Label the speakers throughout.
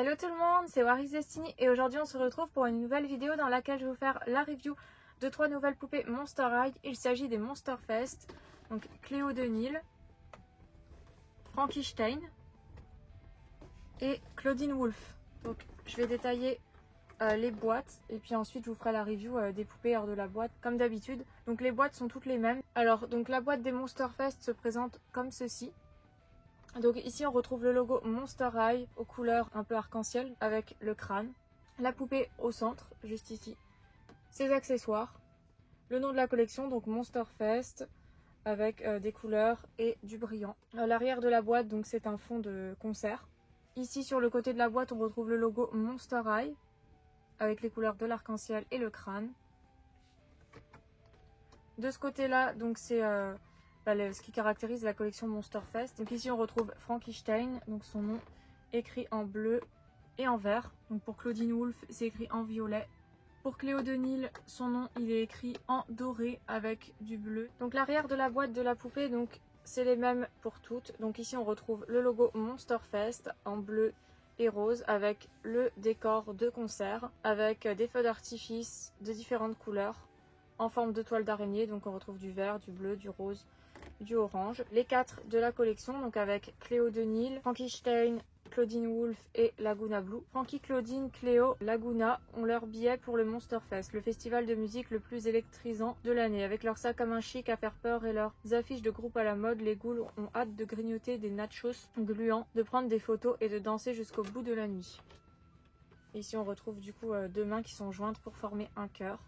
Speaker 1: Hello tout le monde, c'est Waris Destiny et aujourd'hui on se retrouve pour une nouvelle vidéo dans laquelle je vais vous faire la review de 3 nouvelles poupées Monster High. Il s'agit des Monster Fest, donc Cléo de Nil, Frankenstein et Claudine Wolf. Donc je vais détailler les boîtes et puis ensuite je vous ferai la review des poupées hors de la boîte comme d'habitude. Donc les boîtes sont toutes les mêmes. Alors donc la boîte des Monster Fest se présente comme ceci. Donc ici on retrouve le logo Monster High aux couleurs un peu arc-en-ciel avec le crâne, la poupée au centre juste ici, ses accessoires, le nom de la collection donc Monster Fest avec des couleurs et du brillant. À l'arrière de la boîte donc c'est un fond de concert. Ici sur le côté de la boîte on retrouve le logo Monster High avec les couleurs de l'arc-en-ciel et le crâne. De ce côté là donc c'est ce qui caractérise la collection Monster Fest. Donc ici on retrouve Frankenstein, donc son nom écrit en bleu et en vert. Donc pour Claudine Wolf c'est écrit en violet. Pour Cléo de Nil, son nom il est écrit en doré avec du bleu. Donc l'arrière de la boîte de la poupée, donc c'est les mêmes pour toutes. Donc ici on retrouve le logo Monster Fest en bleu et rose avec le décor de concert avec des feux d'artifice de différentes couleurs en forme de toile d'araignée. Donc on retrouve du vert, du bleu, du rose, du orange. Les 4 de la collection, donc avec Cléo de Nil, Frankenstein, Claudine Wolf et Laguna Blue. Frankie, Claudine, Cléo, Laguna ont leur billet pour le Monster Fest, le festival de musique le plus électrisant de l'année. Avec leurs sacs à main chic à faire peur et leurs affiches de groupe à la mode, les ghouls ont hâte de grignoter des nachos gluants, de prendre des photos et de danser jusqu'au bout de la nuit. Ici on retrouve du coup 2 mains qui sont jointes pour former un cœur.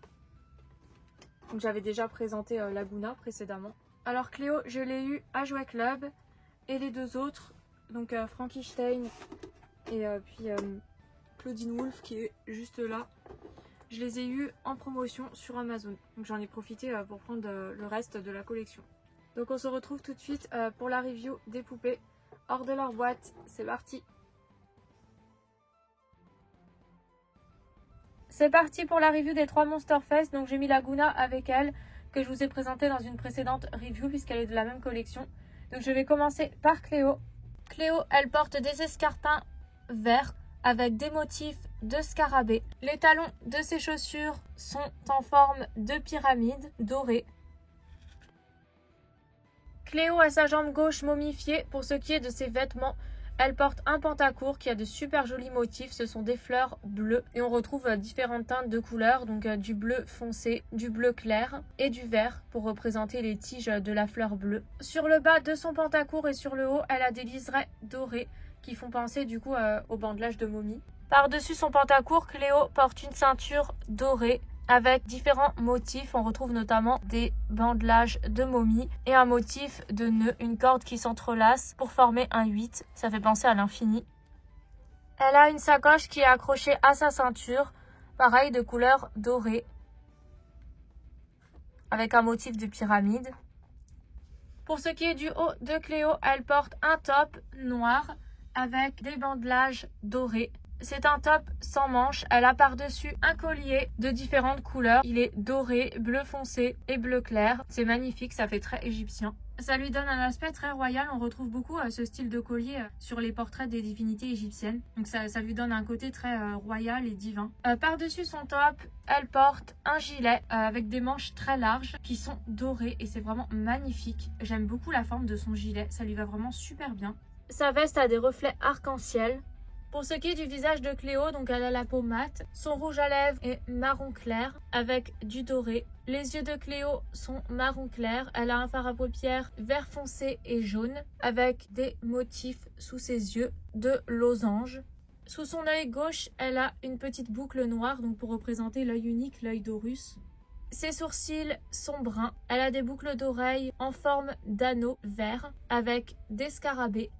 Speaker 1: Donc j'avais déjà présenté Laguna précédemment. Alors Cléo, je l'ai eu à Jouet Club et les 2 autres, donc Frankenstein et puis Claudine Wolf qui est juste là, je les ai eu en promotion sur Amazon. Donc j'en ai profité pour prendre le reste de la collection. Donc on se retrouve tout de suite pour la review des poupées hors de leur boîte. C'est parti! C'est parti pour la review des 3 Monster Fest. Donc j'ai mis Laguna avec elle, que je vous ai présenté dans une précédente review puisqu'elle est de la même collection. Donc je vais commencer par Cléo. Cléo, elle porte des escarpins verts avec des motifs de scarabée. Les talons de ses chaussures sont en forme de pyramide dorée. Cléo a sa jambe gauche momifiée. Pour ce qui est de ses vêtements, elle porte un pantacourt qui a de super jolis motifs, ce sont des fleurs bleues et on retrouve différentes teintes de couleurs, donc du bleu foncé, du bleu clair et du vert pour représenter les tiges de la fleur bleue. Sur le bas de son pantacourt et sur le haut, elle a des liserés dorés qui font penser du coup au bandelage de momie. Par-dessus son pantacourt, Cléo porte une ceinture dorée avec différents motifs. On retrouve notamment des bandelages de momie et un motif de nœud, une corde qui s'entrelace pour former un 8. Ça fait penser à l'infini. Elle a une sacoche qui est accrochée à sa ceinture, pareil de couleur dorée, avec un motif de pyramide. Pour ce qui est du haut de Cléo, elle porte un top noir avec des bandelages dorés. C'est un top sans manches. Elle a par-dessus un collier de différentes couleurs. Il est doré, bleu foncé et bleu clair. C'est magnifique, ça fait très égyptien. Ça lui donne un aspect très royal. On retrouve beaucoup ce style de collier sur les portraits des divinités égyptiennes. Donc ça lui donne un côté très royal et divin. Par-dessus son top, elle porte un gilet avec des manches très larges qui sont dorées et c'est vraiment magnifique. J'aime beaucoup la forme de son gilet. Ça lui va vraiment super bien. Sa veste a des reflets arc-en-ciel. Pour ce qui est du visage de Cléo, donc elle a la peau mate, son rouge à lèvres est marron clair avec du doré. Les yeux de Cléo sont marron clair, elle a un fard à paupières vert foncé et jaune avec des motifs sous ses yeux de losange. Sous son œil gauche, elle a une petite boucle noire donc pour représenter l'œil unique, l'œil d'Horus. Ses sourcils sont bruns, elle a des boucles d'oreilles en forme d'anneau vert avec des scarabées.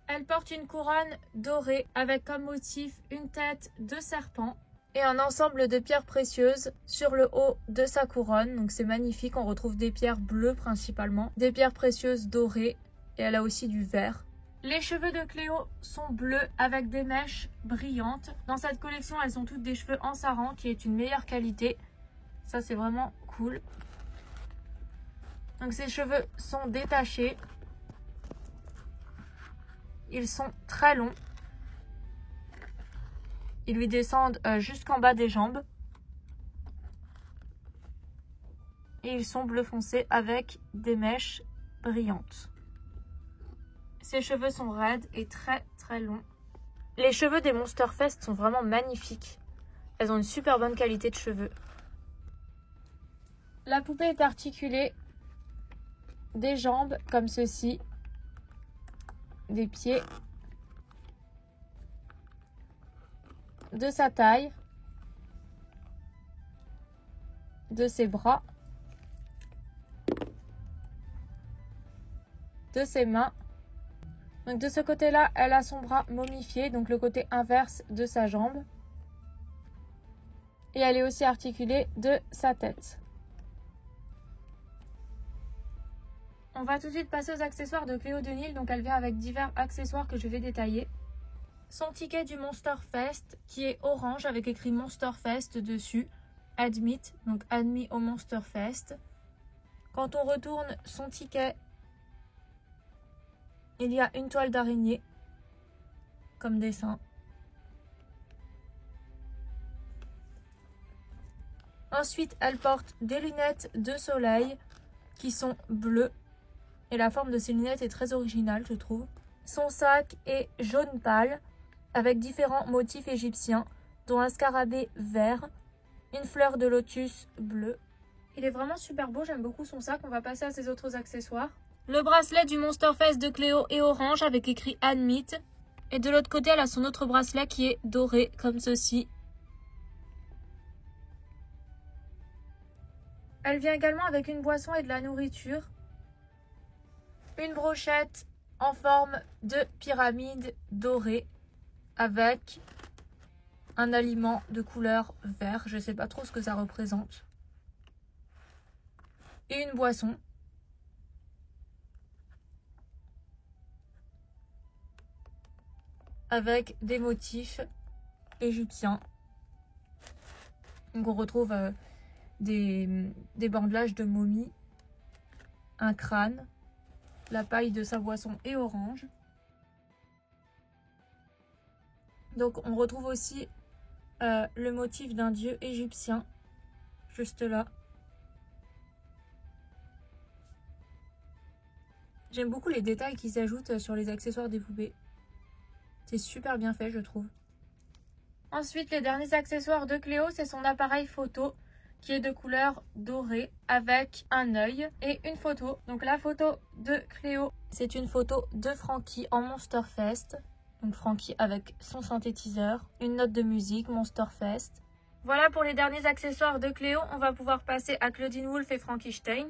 Speaker 1: Elle porte une couronne dorée avec comme motif une tête de serpent et un ensemble de pierres précieuses sur le haut de sa couronne. Donc c'est magnifique, on retrouve des pierres bleues principalement, des pierres précieuses dorées et elle a aussi du vert. Les cheveux de Cléo sont bleus avec des mèches brillantes. Dans cette collection, elles ont toutes des cheveux en saran qui est une meilleure qualité. Ça c'est vraiment cool. Donc ses cheveux sont détachés. Ils sont très longs. Ils lui descendent jusqu'en bas des jambes. Et ils sont bleu foncé avec des mèches brillantes. Ses cheveux sont raides et très très longs. Les cheveux des Monsterfest sont vraiment magnifiques. Elles ont une super bonne qualité de cheveux. La poupée est articulée des jambes comme ceci, des pieds, de sa taille, de ses bras, de ses mains. Donc de ce côté-là, elle a son bras momifié, donc le côté inverse de sa jambe. Et elle est aussi articulée de sa tête. On va tout de suite passer aux accessoires de Cléo Denil. Donc elle vient avec divers accessoires que je vais détailler. Son ticket du Monsterfest qui est orange avec écrit Monsterfest dessus. Admit, donc admis au Monsterfest. Quand on retourne son ticket, il y a une toile d'araignée comme dessin. Ensuite, elle porte des lunettes de soleil qui sont bleues. Et la forme de ces lunettes est très originale, je trouve. Son sac est jaune pâle avec différents motifs égyptiens, dont un scarabée vert, une fleur de lotus bleue. Il est vraiment super beau, j'aime beaucoup son sac. On va passer à ses autres accessoires. Le bracelet du Monsterfest de Cléo est orange avec écrit Admit. Et de l'autre côté, elle a son autre bracelet qui est doré, comme ceci. Elle vient également avec une boisson et de la nourriture. Une brochette en forme de pyramide dorée avec un aliment de couleur vert. Je ne sais pas trop ce que ça représente. Et une boisson. Avec des motifs égyptiens. Donc on retrouve des bandelages de momies, un crâne, la paille de sa boisson est orange. Donc on retrouve aussi le motif d'un dieu égyptien, juste là. J'aime beaucoup les détails qui s'ajoutent sur les accessoires des poupées. C'est super bien fait, je trouve. Ensuite, les derniers accessoires de Cléo, c'est son appareil photo qui est de couleur dorée avec un œil et une photo. Donc la photo de Cléo, c'est une photo de Frankie en Monsterfest. Donc Frankie avec son synthétiseur, une note de musique, Monsterfest. Voilà pour les derniers accessoires de Cléo. On va pouvoir passer à Claudine Wolf et Frankenstein.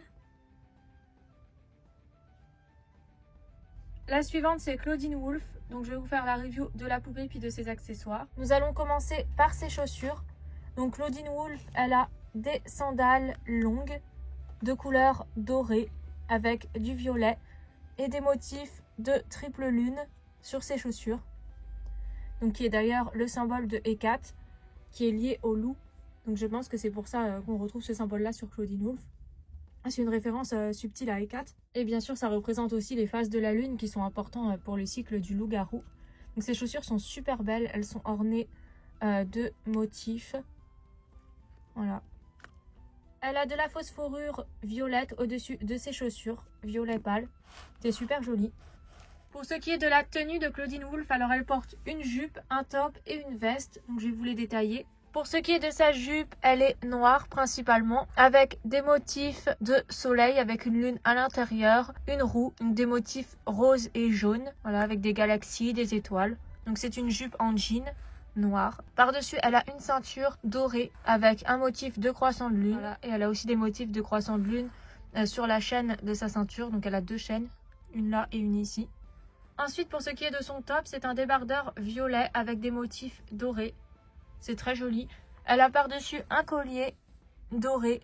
Speaker 1: La suivante, c'est Claudine Wolf. Donc je vais vous faire la review de la poupée puis de ses accessoires. Nous allons commencer par ses chaussures. Donc Claudine Wolf, elle a des sandales longues de couleur dorée avec du violet et des motifs de triple lune sur ses chaussures. Donc qui est d'ailleurs le symbole de Hécate qui est lié au loup. Donc je pense que c'est pour ça qu'on retrouve ce symbole-là sur Claudine Wolf. C'est une référence subtile à Hécate. Et bien sûr, ça représente aussi les phases de la lune qui sont importants pour le cycle du loup-garou. Donc ces chaussures sont super belles. Elles sont ornées de motifs. Voilà. Elle a de la fausse fourrure violette au-dessus de ses chaussures. Violet pâle. C'est super joli. Pour ce qui est de la tenue de Claudine Wolf, alors elle porte une jupe, un top et une veste. Donc je vais vous les détailler. Pour ce qui est de sa jupe, elle est noire principalement, avec des motifs de soleil, avec une lune à l'intérieur, une roue, donc des motifs roses et jaunes, voilà, avec des galaxies, des étoiles. Donc c'est une jupe en jean noire. Par-dessus, elle a une ceinture dorée avec un motif de croissant de lune. Voilà. Et elle a aussi des motifs de croissant de lune sur la chaîne de sa ceinture. Donc elle a deux chaînes, une là et une ici. Ensuite, pour ce qui est de son top, c'est un débardeur violet avec des motifs dorés. C'est très joli. Elle a par-dessus un collier doré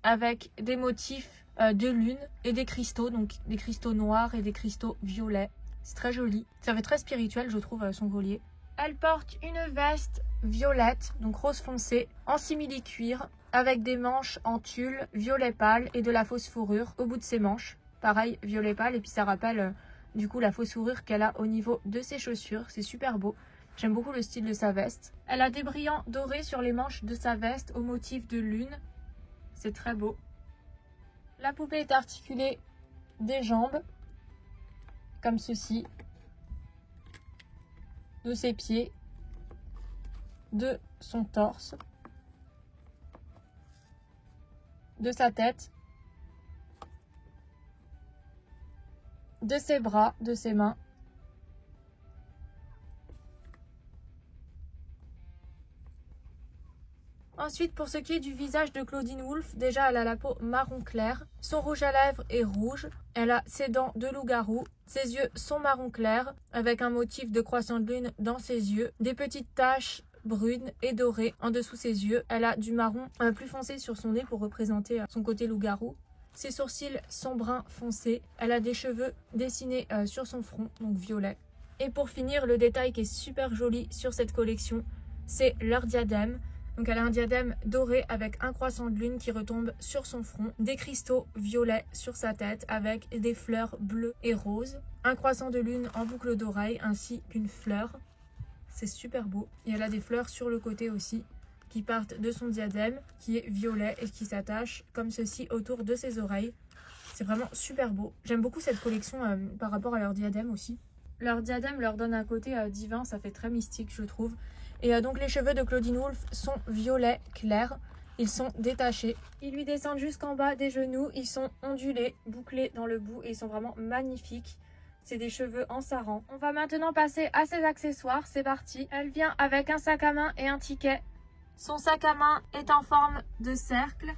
Speaker 1: avec des motifs de lune et des cristaux. Donc des cristaux noirs et des cristaux violets. C'est très joli. Ça fait très spirituel, je trouve, son collier. Elle porte une veste violette, donc rose foncé, en simili-cuir, avec des manches en tulle, violet pâle et de la fausse fourrure au bout de ses manches. Pareil, violet pâle, et puis ça rappelle du coup la fausse fourrure qu'elle a au niveau de ses chaussures. C'est super beau. J'aime beaucoup le style de sa veste. Elle a des brillants dorés sur les manches de sa veste au motif de lune. C'est très beau. La poupée est articulée des jambes, comme ceci, de ses pieds, de son torse, de sa tête, de ses bras, de ses mains. Ensuite, pour ce qui est du visage de Claudine Wolff, déjà elle a la peau marron clair, son rouge à lèvres est rouge, elle a ses dents de loup-garou, ses yeux sont marron clair, avec un motif de croissant de lune dans ses yeux, des petites taches brunes et dorées en dessous ses yeux, elle a du marron plus foncé sur son nez pour représenter son côté loup-garou. Ses sourcils sont bruns foncés, elle a des cheveux dessinés sur son front, donc violet. Et pour finir, le détail qui est super joli sur cette collection, c'est leur diadème. Donc elle a un diadème doré avec un croissant de lune qui retombe sur son front, des cristaux violets sur sa tête avec des fleurs bleues et roses, un croissant de lune en boucle d'oreille ainsi qu'une fleur. C'est super beau. Et elle a des fleurs sur le côté aussi qui partent de son diadème qui est violet et qui s'attachent comme ceci autour de ses oreilles. C'est vraiment super beau. J'aime beaucoup cette collection par rapport à leur diadème aussi. Leur diadème leur donne un côté divin, ça fait très mystique je trouve. Et donc les cheveux de Claudine Wolff sont violets clairs, ils sont détachés. Ils lui descendent jusqu'en bas des genoux, ils sont ondulés, bouclés dans le bout et ils sont vraiment magnifiques. C'est des cheveux en sarrant. On va maintenant passer à ses accessoires, c'est parti. Elle vient avec un sac à main et un ticket. Son sac à main est en forme de cercle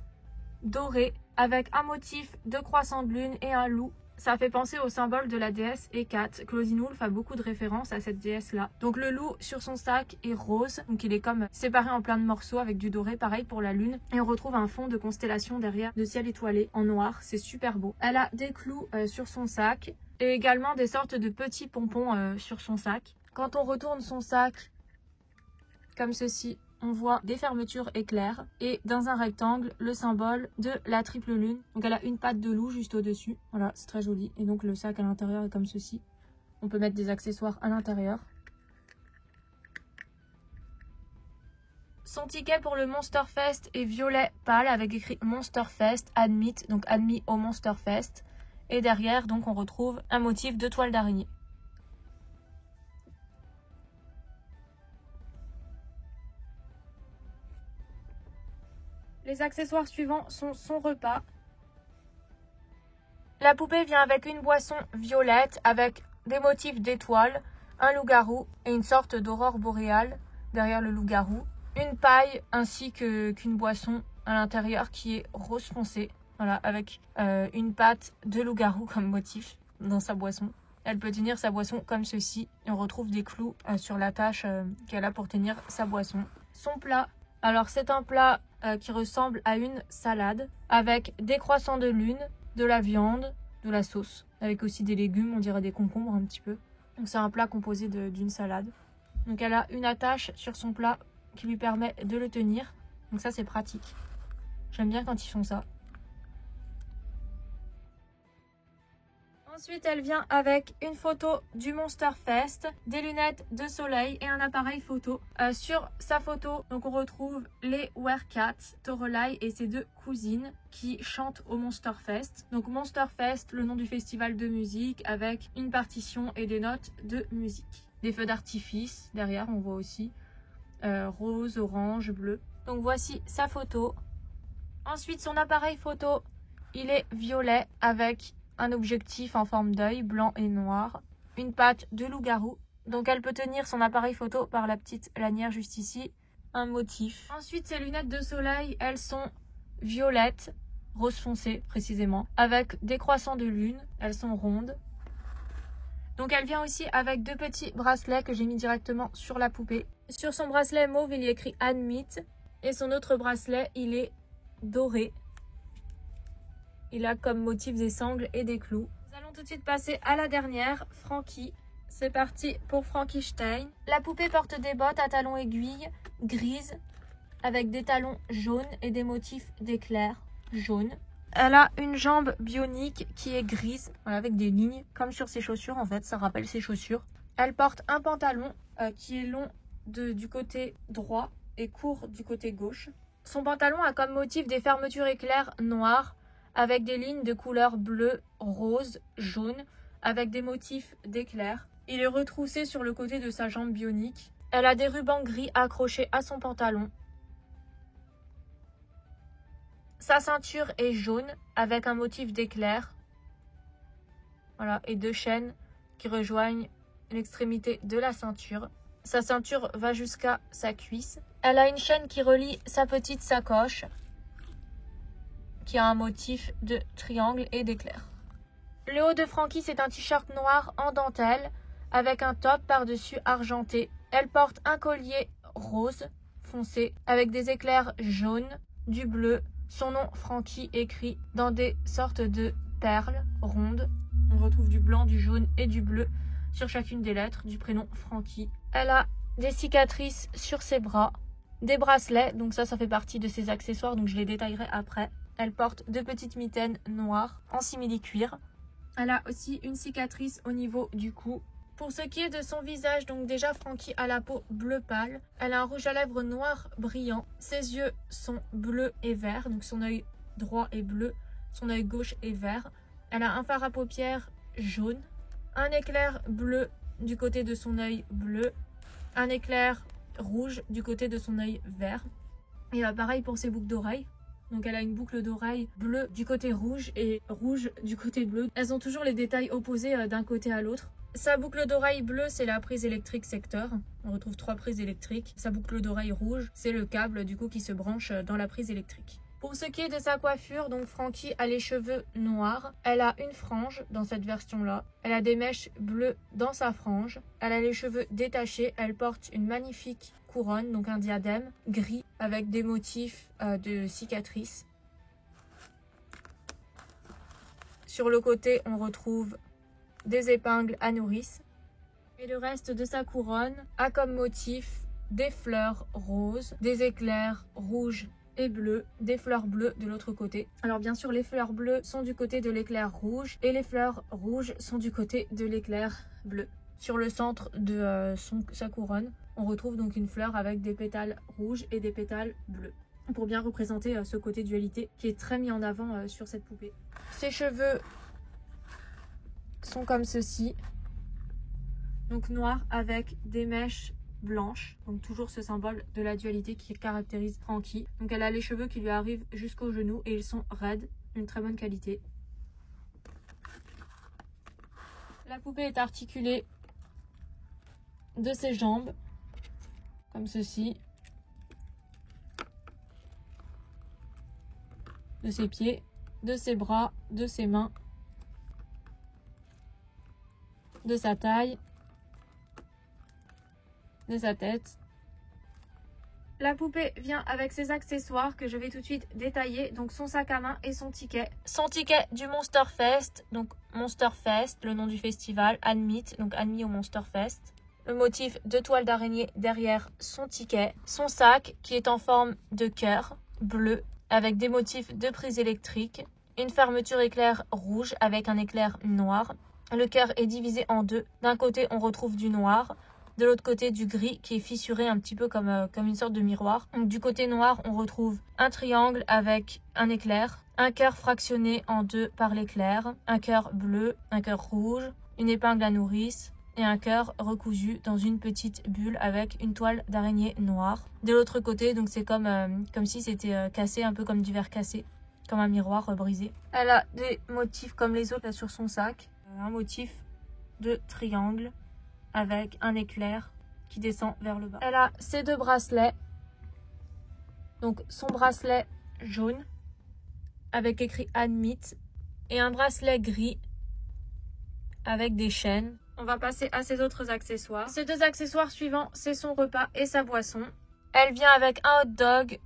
Speaker 1: doré avec un motif de croissant de lune et un loup. Ça fait penser au symbole de la déesse Hécate. Claudine Wolff a beaucoup de références à cette déesse-là. Donc le loup sur son sac est rose, donc il est comme séparé en plein de morceaux avec du doré, pareil pour la lune. Et on retrouve un fond de constellation derrière, de ciel étoilé en noir, c'est super beau. Elle a des clous sur son sac et également des sortes de petits pompons sur son sac. Quand on retourne son sac comme ceci, on voit des fermetures éclairs et dans un rectangle le symbole de la triple lune. Donc elle a une patte de loup juste au-dessus. Voilà, c'est très joli. Et donc le sac à l'intérieur est comme ceci. On peut mettre des accessoires à l'intérieur. Son ticket pour le Monster Fest est violet pâle avec écrit Monster Fest Admit, donc admis au Monster Fest. Et derrière, donc on retrouve un motif de toile d'araignée. Les accessoires suivants sont son repas. La poupée vient avec une boisson violette avec des motifs d'étoiles, un loup-garou et une sorte d'aurore boréale derrière le loup-garou. Une paille ainsi qu'une boisson à l'intérieur qui est rose foncé. Voilà, avec une patte de loup-garou comme motif dans sa boisson. Elle peut tenir sa boisson comme ceci. Et on retrouve des clous sur la tâche qu'elle a pour tenir sa boisson. Son plat. Alors c'est un plat qui ressemble à une salade avec des croissants de lune, de la viande, de la sauce, avec aussi des légumes, on dirait des concombres un petit peu. Donc c'est un plat composé d'une salade. Donc elle a une attache sur son plat qui lui permet de le tenir. Donc ça c'est pratique. J'aime bien quand ils font ça. Ensuite, elle vient avec une photo du Monster Fest, des lunettes de soleil et un appareil photo. Sur sa photo, donc on retrouve les Werecats, Torelai et ses deux cousines qui chantent au Monster Fest. Donc Monster Fest, le nom du festival de musique avec une partition et des notes de musique. Des feux d'artifice, derrière on voit aussi rose, orange, bleu. Donc voici sa photo. Ensuite, son appareil photo, il est violet avec un objectif en forme d'œil blanc et noir, une patte de loup-garou. Donc elle peut tenir son appareil photo par la petite lanière juste ici, un motif. Ensuite ses lunettes de soleil, elles sont violettes, rose foncé précisément, avec des croissants de lune, elles sont rondes. Donc elle vient aussi avec deux petits bracelets que j'ai mis directement sur la poupée. Sur son bracelet mauve il y a écrit Admit et son autre bracelet il est doré. Il a comme motif des sangles et des clous. Nous allons tout de suite passer à la dernière, Frankie. C'est parti pour Frankenstein. La poupée porte des bottes à talons aiguilles grises avec des talons jaunes et des motifs d'éclairs jaunes. Elle a une jambe bionique qui est grise, voilà, avec des lignes comme sur ses chaussures en fait, ça rappelle ses chaussures. Elle porte un pantalon qui est long du côté droit et court du côté gauche. Son pantalon a comme motif des fermetures éclairs noires avec des lignes de couleur bleu, rose, jaune, avec des motifs d'éclairs. Il est retroussé sur le côté de sa jambe bionique. Elle a des rubans gris accrochés à son pantalon. Sa ceinture est jaune avec un motif d'éclair. Voilà, et 2 chaînes qui rejoignent l'extrémité de la ceinture. Sa ceinture va jusqu'à sa cuisse. Elle a une chaîne qui relie sa petite sacoche qui a un motif de triangle et d'éclair. Le haut de Frankie, c'est un t-shirt noir en dentelle avec un top par-dessus argenté. Elle porte un collier rose foncé avec des éclairs jaunes, du bleu. Son nom Frankie écrit dans des sortes de perles rondes. On retrouve du blanc, du jaune et du bleu sur chacune des lettres du prénom Frankie. Elle a des cicatrices sur ses bras, des bracelets, donc ça fait partie de ses accessoires, donc je les détaillerai après. Elle porte 2 petites mitaines noires en simili-cuir. Elle a aussi une cicatrice au niveau du cou. Pour ce qui est de son visage, donc déjà Frankie a la peau bleu pâle. Elle a un rouge à lèvres noir brillant. Ses yeux sont bleus et verts, donc son œil droit est bleu, son œil gauche est vert. Elle a un fard à paupières jaune, un éclair bleu du côté de son œil bleu, un éclair rouge du côté de son œil vert. Et pareil pour ses boucles d'oreilles. Donc elle a une boucle d'oreille bleue du côté rouge et rouge du côté bleu. Elles ont toujours les détails opposés d'un côté à l'autre. Sa boucle d'oreille bleue, c'est la prise électrique secteur. On retrouve 3 prises électriques. Sa boucle d'oreille rouge, c'est le câble du coup qui se branche dans la prise électrique. Pour ce qui est de sa coiffure, donc Frankie a les cheveux noirs. Elle a une frange dans cette version-là. Elle a des mèches bleues dans sa frange. Elle a les cheveux détachés. Elle porte une magnifique couronne, donc un diadème gris avec des motifs de cicatrices. Sur le côté, on retrouve des épingles à nourrice. Et le reste de sa couronne a comme motif des fleurs roses, des éclairs rouges et bleus, des fleurs bleues de l'autre côté. Alors bien sûr, les fleurs bleues sont du côté de l'éclair rouge et les fleurs rouges sont du côté de l'éclair bleu. Sur le centre de sa couronne, on retrouve donc une fleur avec des pétales rouges et des pétales bleus, pour bien représenter ce côté dualité qui est très mis en avant sur cette poupée. Ses cheveux sont comme ceci, donc noirs avec des mèches blanches, donc toujours ce symbole de la dualité qui caractérise Frankie. Donc elle a les cheveux qui lui arrivent jusqu'aux genoux et ils sont raides, une très bonne qualité. La poupée est articulée de ses jambes, comme ceci, de ses pieds, de ses bras, de ses mains, de sa taille, de sa tête. La poupée vient avec ses accessoires que je vais tout de suite détailler, donc son sac à main et son ticket. Son ticket du Monster Fest, donc Monster Fest, le nom du festival, admit, donc admis au Monster Fest. Le motif de toile d'araignée derrière son ticket. Son sac qui est en forme de cœur bleu avec des motifs de prise électrique. Une fermeture éclair rouge avec un éclair noir. Le cœur est divisé en 2. D'un côté, on retrouve du noir. De l'autre côté, du gris qui est fissuré un petit peu comme une sorte de miroir. Donc, du côté noir, on retrouve un triangle avec un éclair. Un cœur fractionné en 2 par l'éclair. Un cœur bleu, un cœur rouge, une épingle à nourrice et un cœur recousu dans une petite bulle avec une toile d'araignée noire. De l'autre côté, donc c'est comme si c'était cassé, un peu comme du verre cassé, comme un miroir brisé. Elle a des motifs comme les autres là sur son sac. Un motif de triangle avec un éclair qui descend vers le bas. Elle a ses 2 bracelets. Donc son bracelet jaune avec écrit admit et un bracelet gris avec des chaînes. On va passer à ses autres accessoires. Ces 2 accessoires suivants, c'est son repas et sa boisson. Elle vient avec un hot dog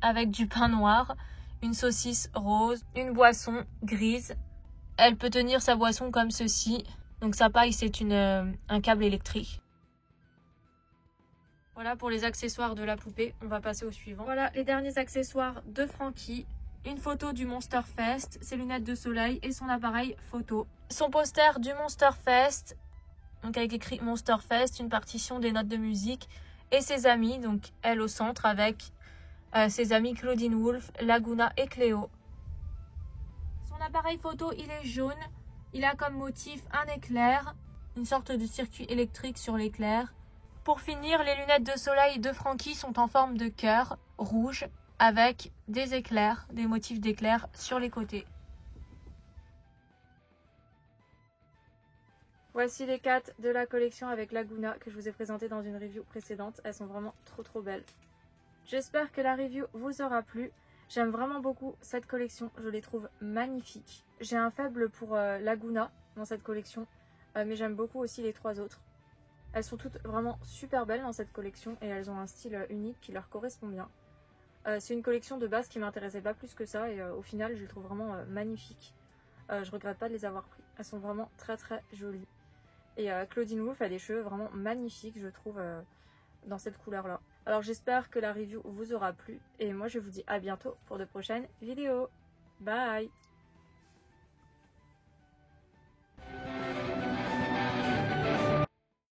Speaker 1: avec du pain noir, une saucisse rose, une boisson grise. Elle peut tenir sa boisson comme ceci. Donc sa paille, c'est un câble électrique. Voilà pour les accessoires de la poupée. On va passer au suivant. Voilà les derniers accessoires de Frankie. Une photo du Monster Fest, ses lunettes de soleil et son appareil photo. Son poster du Monster Fest. donc avec écrit Monster Fest, une partition des notes de musique et ses amis, donc elle au centre avec ses amis Claudine Wolf, Laguna et Cléo. Son appareil photo, il est jaune, il a comme motif un éclair, une sorte de circuit électrique sur l'éclair. Pour finir, les lunettes de soleil de Frankie sont en forme de cœur rouge avec des éclairs, des motifs d'éclairs sur les côtés. Voici les 4 de la collection avec Laguna que je vous ai présenté dans une review précédente. Elles sont vraiment trop belles. J'espère que la review vous aura plu. J'aime vraiment beaucoup cette collection, je les trouve magnifiques. J'ai un faible pour Laguna dans cette collection, mais j'aime beaucoup aussi les 3 autres. Elles sont toutes vraiment super belles dans cette collection et elles ont un style unique qui leur correspond bien. C'est une collection de base qui m'intéressait pas plus que ça et au final je les trouve vraiment magnifiques. Je regrette pas de les avoir pris, elles sont vraiment très jolies. Et Claudine Wolf a des cheveux vraiment magnifiques je trouve dans cette couleur là. Alors j'espère que la review vous aura plu et moi je vous dis à bientôt pour de prochaines vidéos. Bye!